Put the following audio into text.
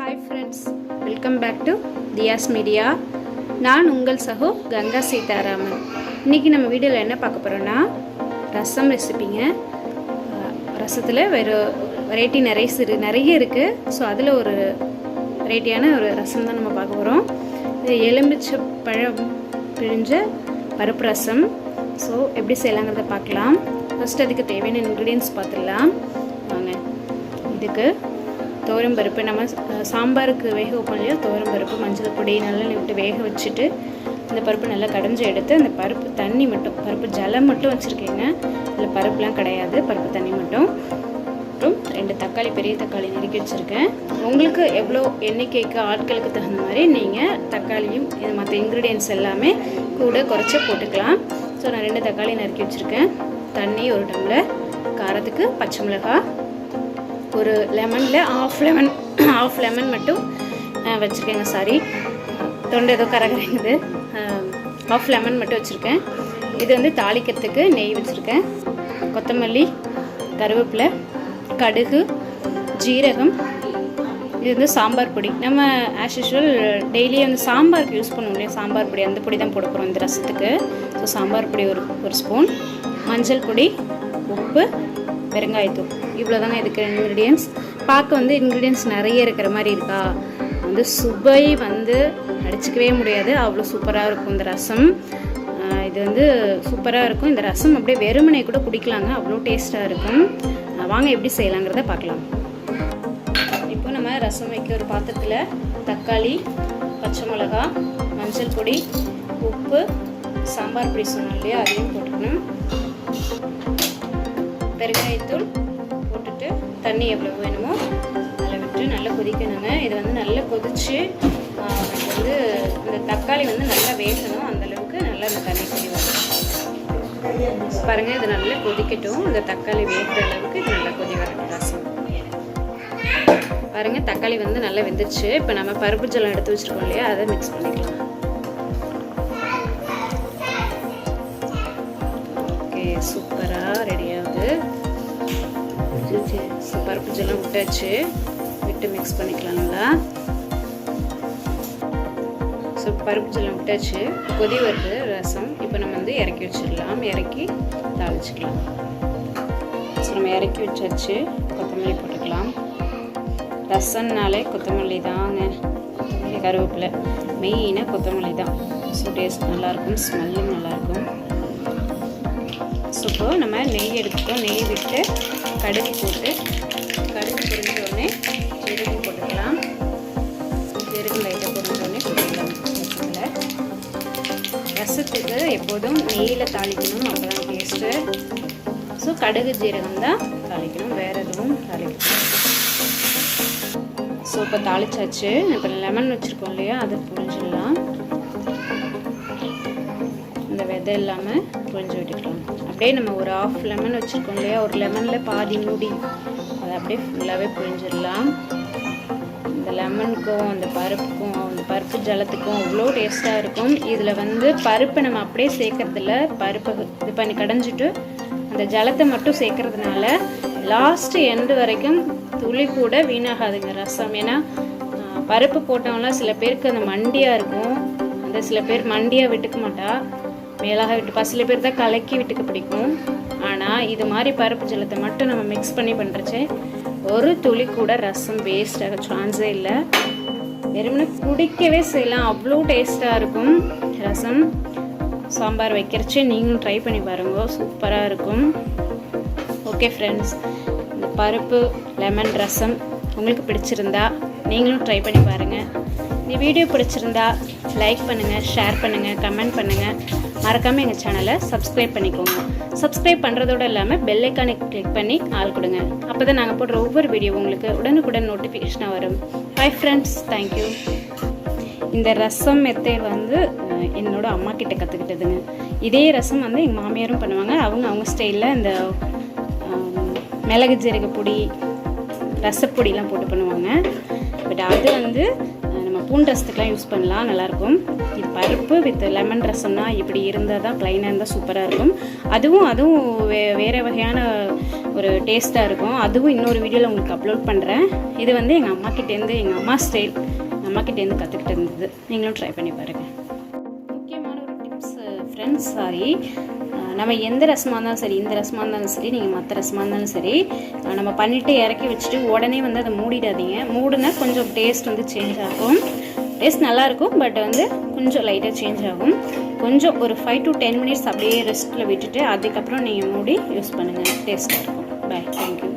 Hi friends, welcome back to Diya's Media. நான் உங்கள் சகோ கங்கா சீதாராமன். இன்றைக்கி நம்ம வீடியோவில் என்ன பார்க்க போகிறோன்னா ரசம் ரெசிபிங்க. ரசத்தில் வேறு வெரைட்டி நிறைய இருக்குது. ஸோ அதில் ஒரு வெரைட்டியான ஒரு ரசம் தான் நம்ம பார்க்க போகிறோம். இது எலுமிச்சை பழம் பிழிஞ்ச பருப்பு ரசம். ஸோ எப்படி செய்யலாங்கிறத பார்க்கலாம். ஃபஸ்ட்டு அதுக்கு தேவையான இன்க்ரீடியன்ஸ் பார்த்துடலாம் வாங்க. இதுக்கு துவரம் பருப்பு, நம்ம சாம்பாருக்கு வேக வைப்போம் இல்லையா, துவரம் பருப்பு மஞ்சள் பொடி நல்லெண்ணெய் விட்டு வேக வச்சுட்டு இந்த பருப்பு நல்லா கடைஞ்சி எடுத்து அந்த பருப்பு தண்ணி மட்டும், பருப்பு ஜலம் மட்டும் வச்சுருக்கேங்க. அதில் பருப்புலாம் கிடையாது, பருப்பு தண்ணி மட்டும். அப்புறம் 2 தக்காளி, பெரிய தக்காளி நறுக்கி வச்சுருக்கேன். உங்களுக்கு எவ்வளோ எண்ணிக்கைக்கு ஆட்களுக்கு தகுந்த மாதிரி நீங்கள் தக்காளியும் இது மற்ற இன்க்ரீடியன்ஸ் எல்லாமே கூட குறைச்சி போட்டுக்கலாம். ஸோ நான் 2 தக்காளி நறுக்கி வச்சுருக்கேன். தண்ணி 1 டம்ளர், காரத்துக்கு பச்சை மிளகாய், ஒரு லெமனில் ஆஃப் லெமன் மட்டும் வச்சுருக்கேங்க. சாரி, தொண்டை ஏதோ கரகரைங்குது. ஆஃப் லெமன் மட்டும் வச்சுருக்கேன். இது வந்து தாளிக்கிறதுக்கு நெய் வச்சுருக்கேன். கொத்தமல்லி, கருவேப்பிலை, கடுகு, ஜீரகம். இது வந்து சாம்பார் பொடி. நம்ம ஆஸ் யூஷுவல் டெய்லி வந்து சாம்பாருக்கு யூஸ் பண்ணுவோம் இல்லையா, சாம்பார் பொடி, அந்த பொடி தான் போட போகிறோம் இந்த ரசத்துக்கு. ஸோ சாம்பார் பொடி ஒரு ஸ்பூன், மஞ்சள் பொடி, உப்பு, பெருங்காயத்தூள். இவ்வளோ தாங்க இதுக்கு இன்க்ரீடியன்ஸ். பார்க்க வந்து இன்க்ரீடியன்ஸ் நிறைய இருக்கிற மாதிரி இருக்கா, வந்து சுவை வந்து அடிச்சிக்கவே முடியாது, அவ்வளோ சூப்பராக இருக்கும் இந்த ரசம். இது வந்து சூப்பராக இருக்கும். இந்த ரசம் அப்படியே வெறுமனை கூட குடிக்கலாங்க, அவ்வளோ டேஸ்ட்டாக இருக்கும். வாங்க எப்படி செய்யலாங்கிறத பார்க்கலாம். இப்போ நம்ம ரசம் வைக்க ஒரு பாத்திரத்தில் தக்காளி, பச்சை மிளகா, மஞ்சள் பொடி, உப்பு, சாம்பார் பொடி சொன்னோம் இல்லையா, அதையும் போட்டுக்கணும். பெருங்காயத்தூள் போட்டுட்டு தண்ணி எவ்வளோ வேணுமோ அதில் விட்டு நல்லா கொதிக்கணுங்க. இது வந்து நல்லா கொதித்து வந்து இந்த தக்காளி வந்து நல்லா வேகணும். அந்தளவுக்கு நல்லா இந்த தண்ணி கொதி வரும் பாருங்கள். இது நல்லா கொதிக்கட்டும். இந்த தக்காளி வேகிற அளவுக்கு இது நல்லா கொதி வரணும் ரசம். பாருங்கள், தக்காளி வந்து நல்லா வெந்துருச்சு. இப்போ நம்ம பருப்பு ஜலம் எடுத்து வச்சுருக்கோம் இல்லையா, அதை மிக்ஸ் பண்ணிக்கலாம். ஓகே, சூப்பராக ரெடி ஆகுது. பருப்பு ஜலம் விட்டாச்சு, விட்டு மிக்ஸ் பண்ணிக்கலாம் நல்லா. ஸோ பருப்பு ஜலம் விட்டாச்சு, கொதி வருது ரசம். இப்போ நம்ம வந்து இறக்கி வச்சிடலாம், இறக்கி தாளிச்சிக்கலாம். ஸோ நம்ம இறக்கி வச்சாச்சு, கொத்தமல்லி போட்டுக்கலாம். ரசம்னாலே கொத்தமல்லி தாங்க, கொத்தமல்லி, கருவேப்பிலை, மெயினாக கொத்தமல்லி தான். ஸோ டேஸ்ட் நல்லாயிருக்கும், ஸ்மெல்லும் நல்லாயிருக்கும். ஸோ இப்போ நம்ம நெய் எடுத்துட்டோம். நெய் விட்டு கடுகு போட்டு, கடுகு பொரிஞ்சோடனே ஜீரகம் போட்டுக்கலாம். ஜீரகம் லைட்டாக பொரிஞ்சோடனே போட்டுக்கலாம். ரசத்துக்கு எப்போதும் நெய்யில் தாளிக்கணும், அப்போ தான் டேஸ்ட்டு. ஸோ கடுகு ஜீரகம் தான் தாளிக்கணும், வேறு எதுவும் தாளிக்கணும். ஸோ இப்போ தாளிச்சாச்சு. இப்போ லெமன் வச்சுருக்கோம் இல்லையா, அதை புரிஞ்சிடலாம். இந்த விதை இல்லாமல் புரிஞ்சு விட்டுக்கலாம். அப்படியே நம்ம ஒரு ஆஃப் லெமன் வச்சுருக்கோம் இல்லையா, ஒரு லெமனில் பாதி மூடி அதை அப்படியே ஃபுல்லாகவே புழிஞ்சிடலாம். இந்த லெமனுக்கும் அந்த பருப்புக்கும், அந்த பருப்பு ஜலத்துக்கும் அவ்வளோ டேஸ்ட்டாக இருக்கும். இதில் வந்து பருப்பை நம்ம அப்படியே சேர்க்கறதில்ல, பருப்பை இது பண்ணி கடைஞ்சிட்டு அந்த ஜலத்தை மட்டும் சேர்க்கறதுனால லாஸ்ட்டு எண்டு வரைக்கும் துளி கூட வீணாகாதுங்க ரசம். ஏன்னா பருப்பு போட்டவங்களாம் சில பேருக்கு அந்த மண்டியாக இருக்கும், அந்த சில பேர் மண்டியாக விட்டுக்க மாட்டா, மேலாக விட்டுப்பா. சில பேர் தான் கலக்கி விட்டுக்க பிடிக்கும். ஆனால் இது மாதிரி பருப்பு ஜலத்தை மட்டும் நம்ம மிக்ஸ் பண்ணி பண்ணுறச்சே ஒரு துளி கூட ரசம் வேஸ்டாக சான்ஸே இல்லை. வெறுமனே குடிக்கவே செய்யலாம், அவ்வளோ டேஸ்ட்டாக இருக்கும் ரசம். சாம்பார் வைக்கிறச்சே நீங்களும் ட்ரை பண்ணி பாருங்க, சூப்பராக இருக்கும். ஓகே ஃப்ரெண்ட்ஸ், இந்த பருப்பு லெமன் ரசம் உங்களுக்கு பிடிச்சிருந்தா நீங்களும் ட்ரை பண்ணி பாருங்கள். இந்த வீடியோ பிடிச்சிருந்தா லைக் பண்ணுங்கள், ஷேர் பண்ணுங்கள், கமெண்ட் பண்ணுங்கள். மறக்காமல் எங்கள் சேனலை சப்ஸ்கிரைப் பண்ணிக்கோங்க. சப்ஸ்கிரைப் பண்ணுறதோடு இல்லாமல் பெல் ஐக்கானை கிளிக் பண்ணி ஆள் கொடுங்க. அப்போ தான் நாங்கள் போடுற ஒவ்வொரு வீடியோ உங்களுக்கு உடனுக்குடன் நோட்டிஃபிகேஷனாக வரும். Bye friends, thank you. இந்த ரசம் மெத்தட் வந்து என்னோடய அம்மா கிட்ட கற்றுக்கிட்டதுங்க. இதே ரசம் வந்து எங்கள் மாமியாரும் பண்ணுவாங்க. அவங்க ஸ்டைலில் இந்த மிளகு ஜீரக பொடி, ரசப்பொடிலாம் போட்டு பண்ணுவாங்க. பட் அது வந்து நம்ம பூண்டு ரசத்துக்கெலாம் யூஸ் பண்ணலாம், நல்லாயிருக்கும். இது பருப்பு வித் லெமன் ரசம்னா இப்படி இருந்தால் தான் ப்ளைனாக இருந்தால் சூப்பராக இருக்கும். அதுவும் வேறு வகையான ஒரு டேஸ்ட்டாக இருக்கும். அதுவும் இன்னொரு வீடியோவில் உங்களுக்கு அப்லோட் பண்ணுறேன். இது வந்து எங்கள் அம்மாக்கிட்டேருந்து, எங்கள் அம்மா ஸ்டைல் அம்மாக்கிட்டேருந்து கற்றுக்கிட்டு இருந்தது. நீங்களும் ட்ரை பண்ணி பாருங்கள். முக்கியமான ஒரு டிப்ஸ் ஃப்ரெண்ட்ஸ், நம்ம எந்த ரசமாக இருந்தாலும் சரி, இந்த ரசமாக இருந்தாலும் சரி, நீங்கள் மற்ற ரசமாக இருந்தாலும் சரி, நம்ம பண்ணிவிட்டு இறக்கி வச்சுட்டு உடனே வந்து அதை மூடிடாதீங்க. மூடுனா கொஞ்சம் டேஸ்ட் வந்து சேஞ்ச் ஆகும். டேஸ்ட் நல்லாயிருக்கும், பட் வந்து கொஞ்சம் லைட்டாக சேஞ்ச் ஆகும். கொஞ்சம் ஒரு 5 to 10 மினிட்ஸ் அப்படியே ரெஸ்ட்டில் விட்டுட்டு அதுக்கப்புறம் நீங்கள் மூடி யூஸ் பண்ணுங்கள். டேஸ்ட்டாக இருக்கும். Bye, thank you.